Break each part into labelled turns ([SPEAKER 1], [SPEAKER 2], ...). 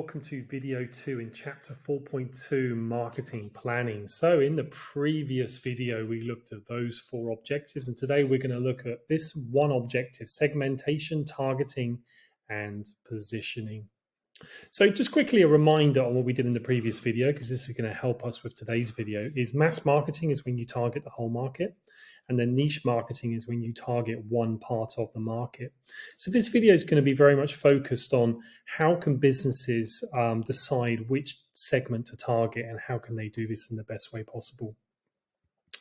[SPEAKER 1] welcome to video 2 in chapter 4.2, marketing planning. So in the previous video, we looked at those 4 objectives, and today we're going to look at this one objective: segmentation, targeting, and positioning. So just quickly a reminder on what we did in the previous video, because this is going to help us with today's video, is mass marketing is when you target the whole market. And then niche marketing is when you target one part of the market. So this video is going to be very much focused on how can businesses decide which segment to target and how can they do this in the best way possible.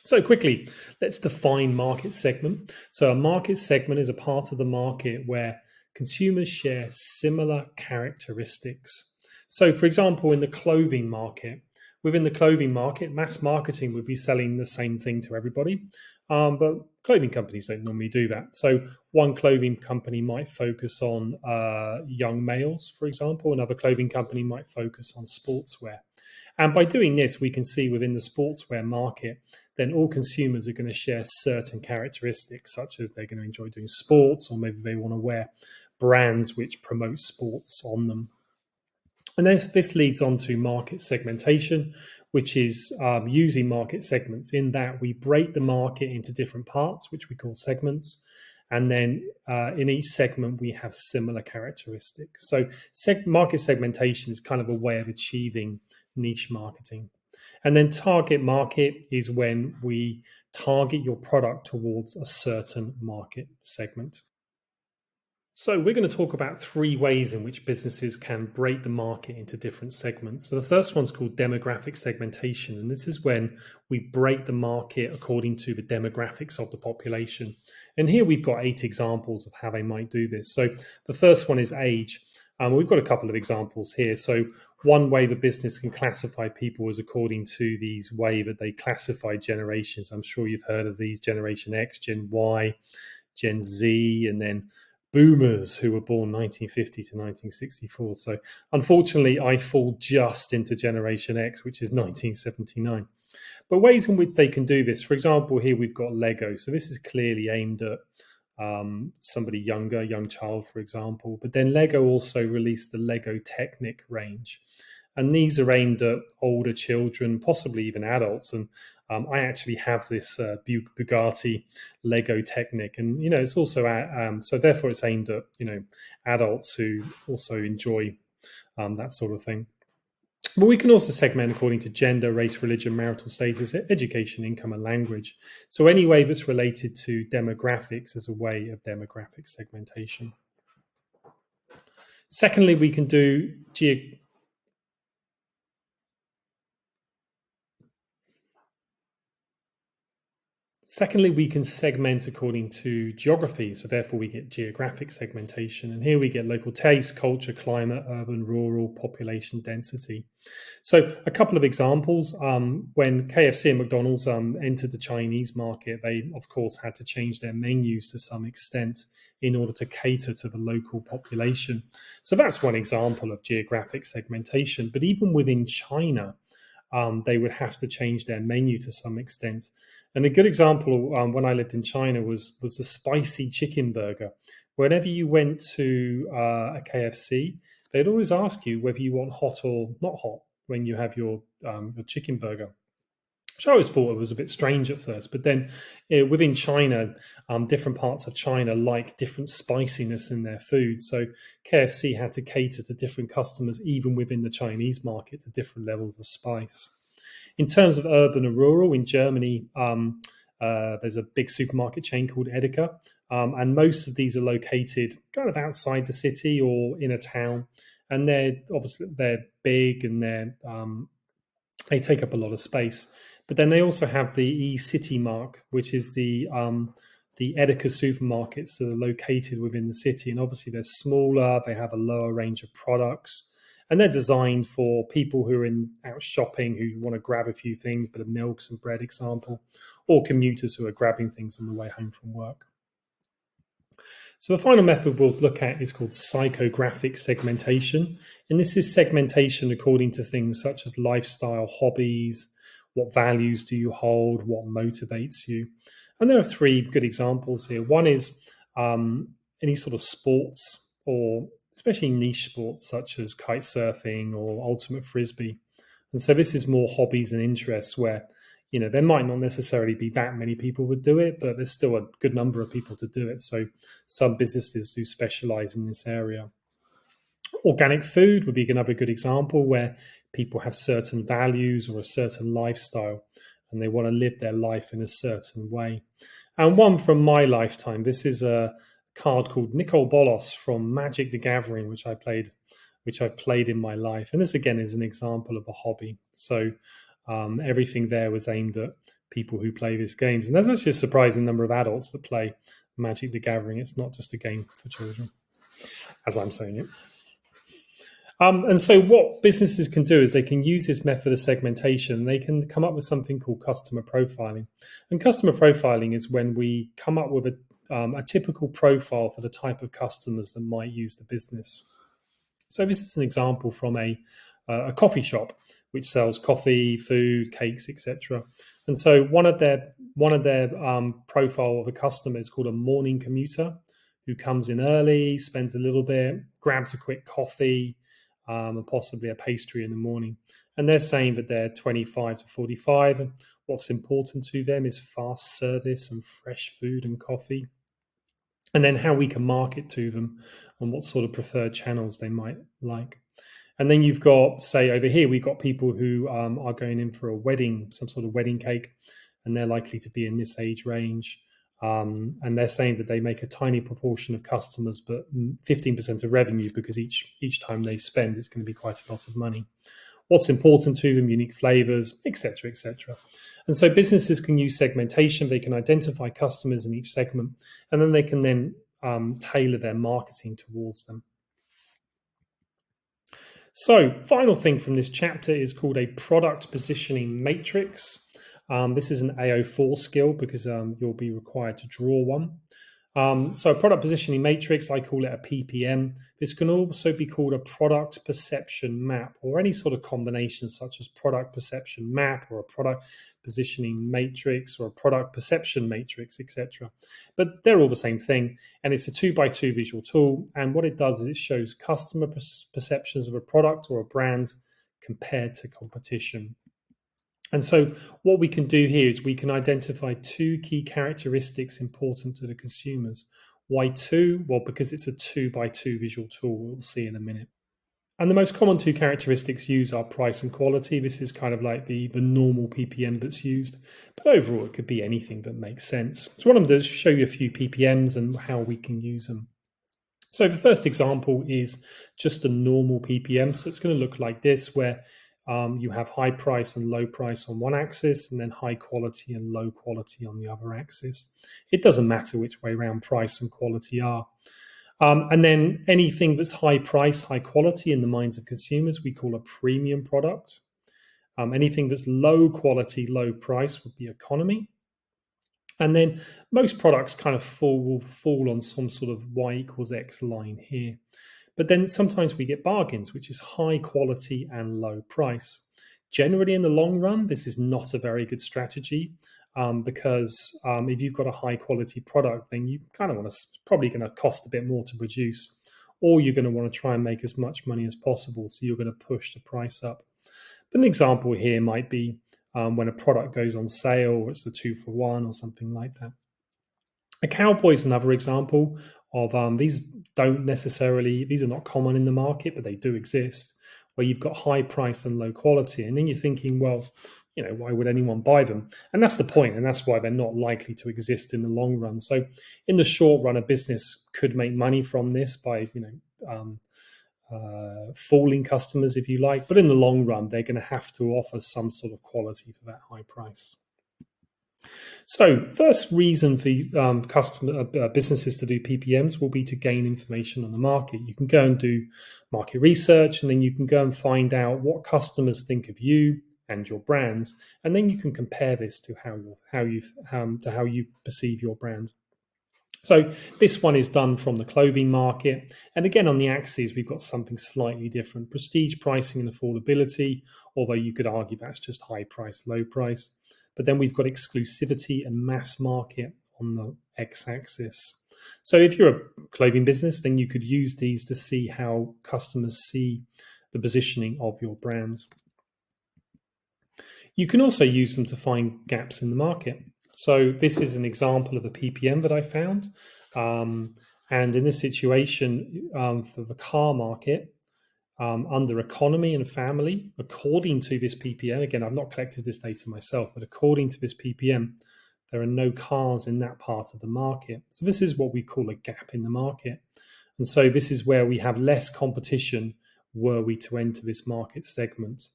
[SPEAKER 1] So quickly, let's define market segment. So a market segment is a part of the market where consumers share similar characteristics. So for example, in the clothing market, within the clothing market, mass marketing would be selling the same thing to everybody, but clothing companies don't normally do that. So one clothing company might focus on young males, for example. Another clothing company might focus on sportswear. And by doing this, we can see within the sportswear market, then all consumers are going to share certain characteristics, such as they're going to enjoy doing sports, or maybe they want to wear brands which promote sports on them. And this leads on to market segmentation, which is using market segments in that we break the market into different parts, which we call segments. And then in each segment, we have similar characteristics. So market segmentation is kind of a way of achieving niche marketing. And then target market is when we target your product towards a certain market segment. So we're going to talk about 3 ways in which businesses can break the market into different segments. So the first one's called demographic segmentation, and this is when we break the market according to the demographics of the population. And here we've got 8 examples of how they might do this. So the first one is age. We've got a couple of examples here. So one way the business can classify people is according to these way that they classify generations. I'm sure you've heard of these: Generation X, Gen Y, Gen Z, and then boomers who were born 1950 to 1964. So unfortunately, I fall just into Generation X, which is 1979. But ways in which they can do this: for example, here we've got Lego. So this is clearly aimed at somebody younger, young child, for example. But then Lego also released the Lego Technic range. And these are aimed at older children, possibly even adults. And I actually have this Bugatti Lego Technic, and it's also so therefore it's aimed at adults who also enjoy that sort of thing. But we can also segment according to gender, race, religion, marital status, education, income, and language. So any way that's related to demographics is a way of demographic segmentation. Secondly, we can do Secondly, we can segment according to geography. So therefore we get geographic segmentation. And here we get local taste, culture, climate, urban, rural, population density. So a couple of examples. When KFC and McDonald's entered the Chinese market, they, of course, had to change their menus to some extent in order to cater to the local population. So that's one example of geographic segmentation. But even within China, they would have to change their menu to some extent. And a good example when I lived in China was the spicy chicken burger. Whenever you went to a KFC, they'd always ask you whether you want hot or not hot when you have your chicken burger, which I always thought it was a bit strange at first. But then within China, different parts of China like different spiciness in their food. So KFC had to cater to different customers, even within the Chinese market, to different levels of spice. In terms of urban and rural, in Germany, there's a big supermarket chain called Edeka. And most of these are located kind of outside the city or in a town. And they're big and they take up a lot of space. But then they also have the e-city mark, which is the Edeka supermarkets that are located within the city. And obviously they're smaller, they have a lower range of products, and they're designed for people who are out shopping, who want to grab a few things, bit of milk, some bread, example, or commuters who are grabbing things on the way home from work. So the final method we'll look at is called psychographic segmentation. And this is segmentation according to things such as lifestyle, hobbies, what values do you hold, what motivates you. And there are 3 good examples here. One is any sort of sports or especially niche sports such as kite surfing or ultimate frisbee. And so this is more hobbies and interests where, there might not necessarily be that many people would do it, but there's still a good number of people to do it. So some businesses do specialize in this area. Organic food would be another good example where people have certain values or a certain lifestyle and they want to live their life in a certain way. And one from my lifetime, this is a card called Nicol Bolas from Magic the Gathering, which I've played in my life. And this again is an example of a hobby. So everything there was aimed at people who play these games. And there's actually a surprising number of adults that play Magic the Gathering. It's not just a game for children, as I'm saying it. And so what businesses can do is they can use this method of segmentation. They can come up with something called customer profiling. And customer profiling is when we come up with a typical profile for the type of customers that might use the business. So this is an example from a coffee shop which sells coffee, food, cakes, etc. And so one of their profile of a customer is called a morning commuter, who comes in early, spends a little bit, grabs a quick coffee, and possibly a pastry in the morning. And they're saying that they're 25 to 45. And what's important to them is fast service and fresh food and coffee. And then how we can market to them and what sort of preferred channels they might like. And then you've got, say over here, we've got people who are going in for a wedding, some sort of wedding cake, and they're likely to be in this age range. And they're saying that they make a tiny proportion of customers, but 15% of revenue, because each time they spend, it's going to be quite a lot of money. What's important to them, unique flavors, etc., etc. And so businesses can use segmentation. They can identify customers in each segment, and then they can then tailor their marketing towards them. So, final thing from this chapter is called a product positioning matrix. This is an AO4 skill because you'll be required to draw one. So a product positioning matrix, I call it a PPM. This can also be called a product perception map, or any sort of combination such as product perception map or a product positioning matrix or a product perception matrix, etc. But they're all the same thing, and it's a 2x2 visual tool. And what it does is it shows customer perceptions of a product or a brand compared to competition. And so what we can do here is we can identify two key characteristics important to the consumers. Why two? Well, because it's a 2x2 visual tool, we'll see in a minute. And the most common two characteristics used are price and quality. This is kind of like the normal PPM that's used, but overall it could be anything that makes sense. So what I'm going to do is show you a few PPMs and how we can use them. So the first example is just a normal PPM. So it's going to look like this, where you have high price and low price on one axis, and then high quality and low quality on the other axis. It doesn't matter which way around price and quality are. And then anything that's high price, high quality in the minds of consumers, we call a premium product. Anything that's low quality, low price would be economy. And then most products kind of will fall on some sort of Y equals X line here. But then sometimes we get bargains, which is high quality and low price. Generally, in the long run, this is not a very good strategy because if you've got a high quality product, then you kind of want to, probably going to cost a bit more to produce, or you're going to want to try and make as much money as possible. So you're going to push the price up. But an example here might be when a product goes on sale, it's a 2-for-1 or something like that. A cowboy is another example of these are not common in the market, but they do exist, where you've got high price and low quality. And then you're thinking, well, why would anyone buy them? And that's the point, and that's why they're not likely to exist in the long run. So in the short run, a business could make money from this by, fooling customers, if you like. But in the long run, they're going to have to offer some sort of quality for that high price. So first reason for businesses to do PPMs will be to gain information on the market. You can go and do market research, and then you can go and find out what customers think of you and your brands, and then you can compare this to how you perceive your brand. So this one is done from the clothing market. And again, on the axes, we've got something slightly different. Prestige pricing and affordability, although you could argue that's just high price, low price. But then we've got exclusivity and mass market on the x-axis. So if you're a clothing business, then you could use these to see how customers see the positioning of your brand. You can also use them to find gaps in the market. So this is an example of a PPM that I found. And in this situation, for the car market, under economy and family, according to this PPM, again, I've not collected this data myself, but according to this PPM, there are no cars in that part of the market. So this is what we call a gap in the market. And so this is where we have less competition were we to enter this market segment.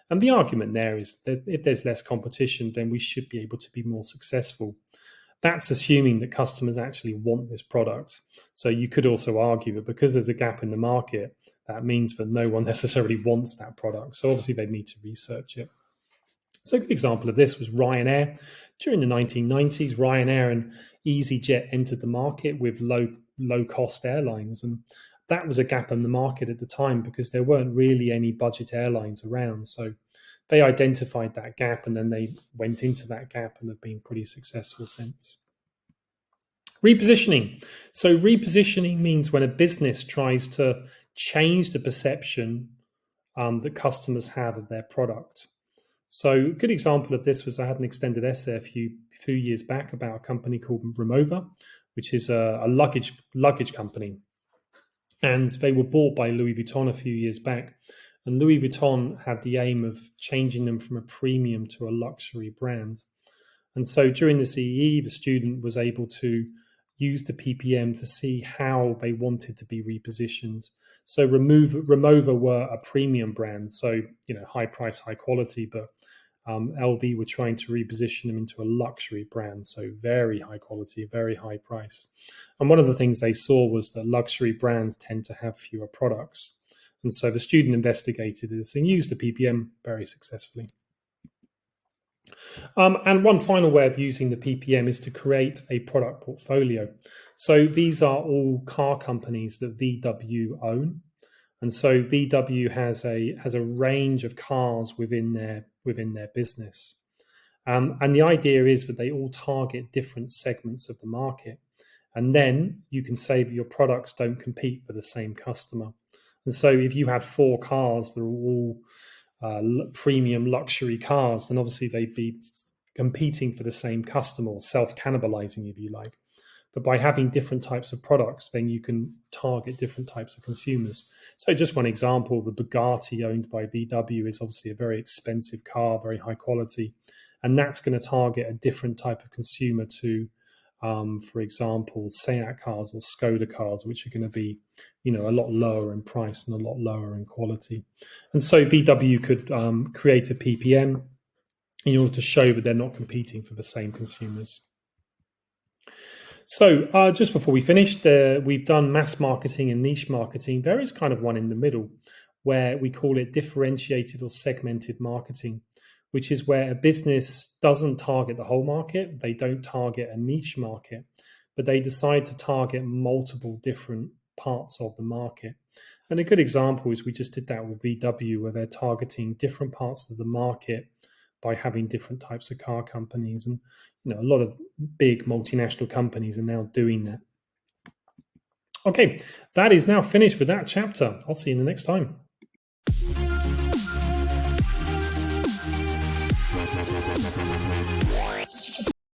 [SPEAKER 1] And the argument there is that if there's less competition, then we should be able to be more successful. That's assuming that customers actually want this product. So you could also argue that because there's a gap in the market, that means that no one necessarily wants that product. So obviously they need to research it. So a good example of this was Ryanair. During the 1990s, Ryanair and EasyJet entered the market with low-cost airlines. And that was a gap in the market at the time because there weren't really any budget airlines around. So they identified that gap and then they went into that gap and have been pretty successful since. Repositioning. So repositioning means when a business tries to change the perception that customers have of their product. So a good example of this was I had an extended essay a few years back about a company called Remova, which is a luggage company. And they were bought by Louis Vuitton a few years back. And Louis Vuitton had the aim of changing them from a premium to a luxury brand. And so during the CEE, the student was able to use the PPM to see how they wanted to be repositioned. So Remova were a premium brand, so high price, high quality, but LV were trying to reposition them into a luxury brand, so very high quality, very high price. And one of the things they saw was that luxury brands tend to have fewer products. And so the student investigated this and used the PPM very successfully. And one final way of using the PPM is to create a product portfolio. So these are all car companies that VW own. And so VW has a range of cars within their business. And the idea is that they all target different segments of the market. And then you can say that your products don't compete for the same customer. And so if you had 4 cars that are all premium luxury cars, then obviously they'd be competing for the same customer, or self-cannibalizing, if you like. But by having different types of products, then you can target different types of consumers. So just one example, the Bugatti owned by VW is obviously a very expensive car, very high quality. And that's going to target a different type of consumer to, for example, Seat cars or Skoda cars, which are going to be, a lot lower in price and a lot lower in quality. And so VW could create a PPM in order to show that they're not competing for the same consumers. So just before we finish, we've done mass marketing and niche marketing. There is kind of one in the middle where we call it differentiated or segmented marketing, which is where a business doesn't target the whole market. They don't target a niche market, but they decide to target multiple different parts of the market. And a good example is we just did that with VW, where they're targeting different parts of the market by having different types of car companies. And a lot of big multinational companies are now doing that. Okay, that is now finished with that chapter. I'll see you in the next time.